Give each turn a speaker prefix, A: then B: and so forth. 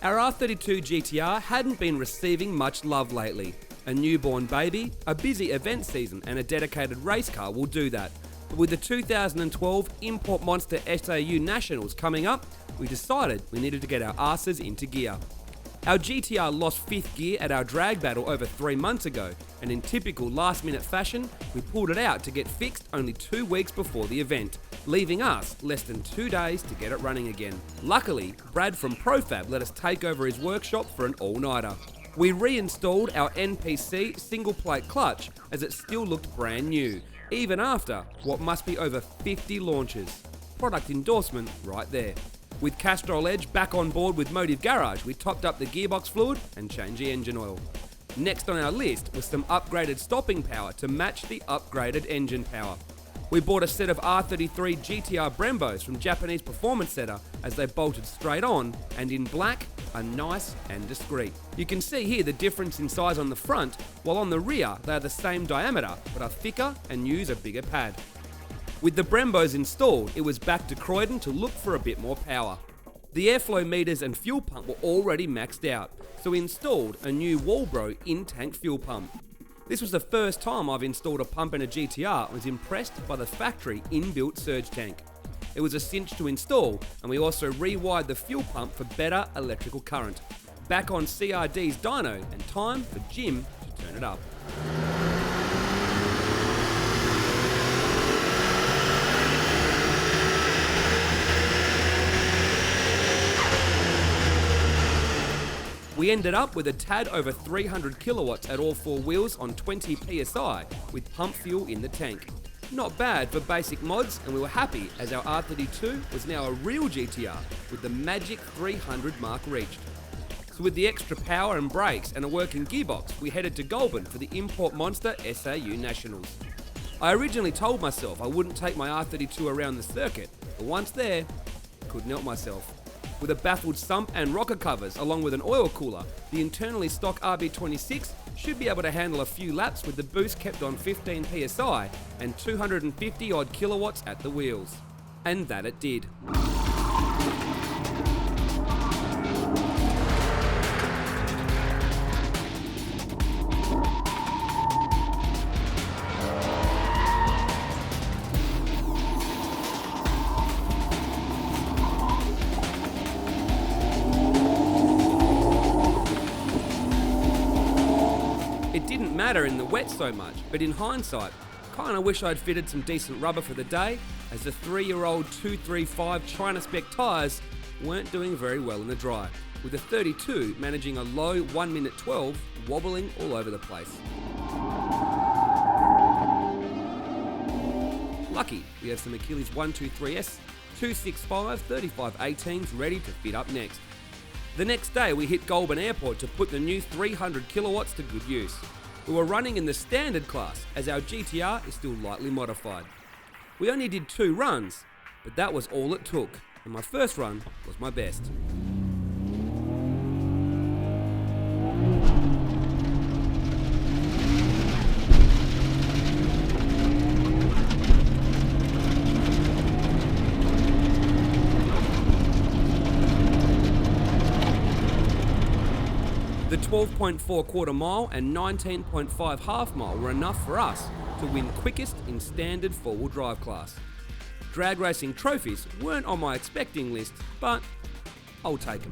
A: Our R33 GT-R hadn't been receiving much love lately. A newborn baby, a busy event season and a dedicated race car will do that. But with the 2012 Import Monster SAU Nationals coming up, we decided we needed to get our asses into gear. Our GT-R lost 5th gear at our drag battle over 3 months ago, and in typical last-minute fashion, we pulled it out to get fixed only 2 weeks before the event, leaving us less than 2 days to get it running again. Luckily, Brad from Profab let us take over his workshop for an all-nighter. We reinstalled our NPC single-plate clutch as it still looked brand new, even after what must be over 50 launches. Product endorsement right there. With Castrol Edge back on board with Motive Garage, we topped up the gearbox fluid and changed the engine oil. Next on our list was some upgraded stopping power to match the upgraded engine power. We bought a set of R33 GT-R Brembos from Japanese Performance Center as they bolted straight on and in black are nice and discreet. You can see here the difference in size on the front, while on the rear they are the same diameter but are thicker and use a bigger pad. With the Brembos installed, it was back to Croydon to look for a bit more power. The airflow meters and fuel pump were already maxed out, so we installed a new Walbro in-tank fuel pump. This was the first time I've installed a pump in a GT-R and was impressed by the factory inbuilt surge tank. It was a cinch to install, and we also rewired the fuel pump for better electrical current. Back on CRD's dyno and time for Jim to turn it up. We ended up with a tad over 300 kilowatts at all 4 wheels on 20 psi with pump fuel in the tank. Not bad for basic mods, and we were happy as our R32 was now a real GT-R with the magic 300 mark reached. So with the extra power and brakes and a working gearbox, we headed to Goulburn for the Import Monster SAU Nationals. I originally told myself I wouldn't take my R32 around the circuit, but once there, couldn't help myself. With a baffled sump and rocker covers along with an oil cooler, the internally stock RB26 should be able to handle a few laps with the boost kept on 15 psi and 250 odd kilowatts at the wheels. And that it did. It didn't matter in the wet so much, but in hindsight, kinda wish I'd fitted some decent rubber for the day, as the 3-year-old 235 China spec tyres weren't doing very well in the dry, with the 32 managing a low 1 minute 12 wobbling all over the place. Lucky we have some Achilles 123S 265 3518s ready to fit up next. The next day we hit Goulburn Airport to put the new 300 kilowatts to good use. We were running in the standard class as our GT-R is still lightly modified. We only did 2 runs, but that was all it took, and my first run was my best. The 12.4 quarter mile and 19.5 half mile were enough for us to win quickest in standard 4-wheel drive class. Drag racing trophies weren't on my expecting list, but I'll take them.